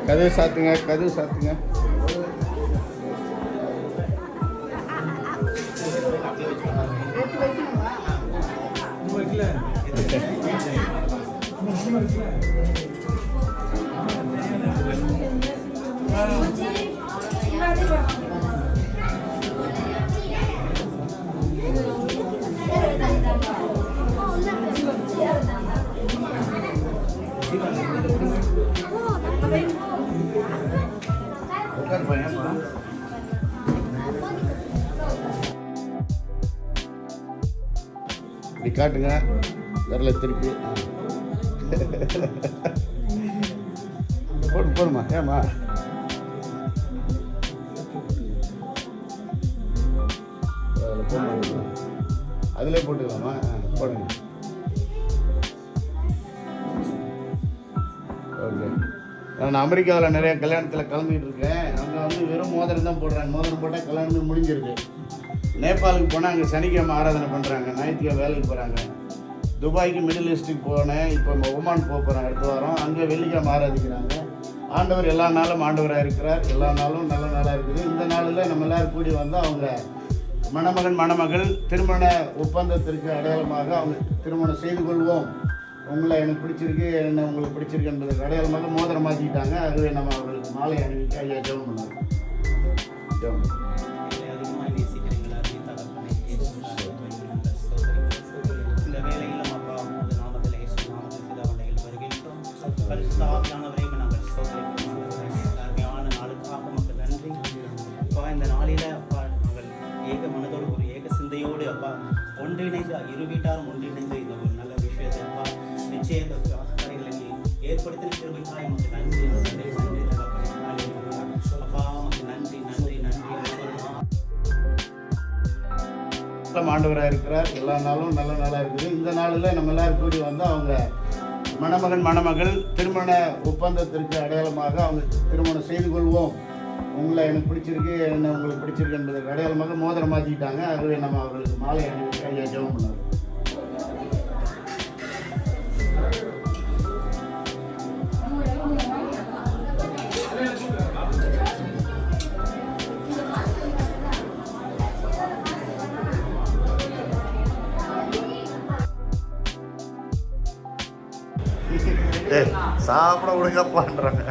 கதவு சாத்துங்க, கதவு சாத்துங்க. இப்படி காட்டுங்க, விரல திருப்பி போடுமா. ஏமா அதிலே போட்டுக்கலாமா? போடுங்க. ஓகே. நான் அமெரிக்காவில் நிறைய கல்யாணத்தில் கலந்துக்கிட்டு இருக்கேன். அங்கே வந்து வெறும் மோதிரம் தான் போடுறாங்க. மோதிரம் போட்டால் கல்யாணம் முடிஞ்சிருக்கு. நேபாளுக்கு போனால் அங்கே சனிக்கிழமை ஆராதனை பண்ணுறாங்க, ஞாயிற்றுக்கிழமை வேலைக்கு போகிறாங்க. துபாய்க்கு மிடில் ஈஸ்ட்டுக்கு போனேன். இப்போ ஒமான் போக போகிறேன் அடுத்த வாரம். அங்கே வெள்ளிக்கிழமை ஆராதிக்கிறாங்க. ஆண்டவர் எல்லா நாளும் ஆண்டவராக இருக்கிறார். எல்லா நாளும் நல்ல நாளாக இருக்குது. இந்த நாளில் நம்ம எல்லோரும் கூடி வந்து அவங்க மணமகன் மணமகள் திருமண ஒப்பந்தத்திற்கு அடையாளமாக அவங்க திருமணம் செய்து கொள்வோம், உங்களை எனக்கு பிடிச்சிருக்கு, என்ன உங்களுக்கு பிடிச்சிருக்கு என்பதற்கு அடையாளமாக மோதிரம் மாற்றிக்கிட்டாங்க. அதுவே நம்ம அவர்களுக்கு மாலை அணிவிக்க ஐயா ஜெபம் பண்ணாங்க. ஜெபம் ஒன்றிணைந்து இரு வீட்டாரும் ஒன்றிணைந்து இந்த ஒரு நல்ல விஷயத்தை அப்பா நிச்சயங்களை ஏற்படுத்தின கிருபைக்காய் நமக்கு நன்றி அப்பா, நமக்கு நன்றி நன்றி நன்றி. ஆண்டவராக இருக்கிறார். எல்லா நாளும் நல்ல நாளாக இருக்குது. இந்த நாளில் நம்ம எல்லாரும் கூடி வந்து அவங்க மணமகன் மணமகள் திருமண ஒப்பந்தத்திற்கு அடையாளமாக அவங்க திருமணம் செய்து கொள்வோம், உங்களை எனக்கு பிடிச்சிருக்கு, என்ன உங்களுக்கு பிடிச்சிருக்கு என்பதற்கு அடையாளமாக மோதிரம் மாற்றிக்கிட்டாங்க. அதுவே நம்ம அவர்களுக்கு மாலை அணிவிக்க ஐயா ஜெபம் பண்ணாங்க. சாப்பிட ஒழுங்கா பண்றாங்க.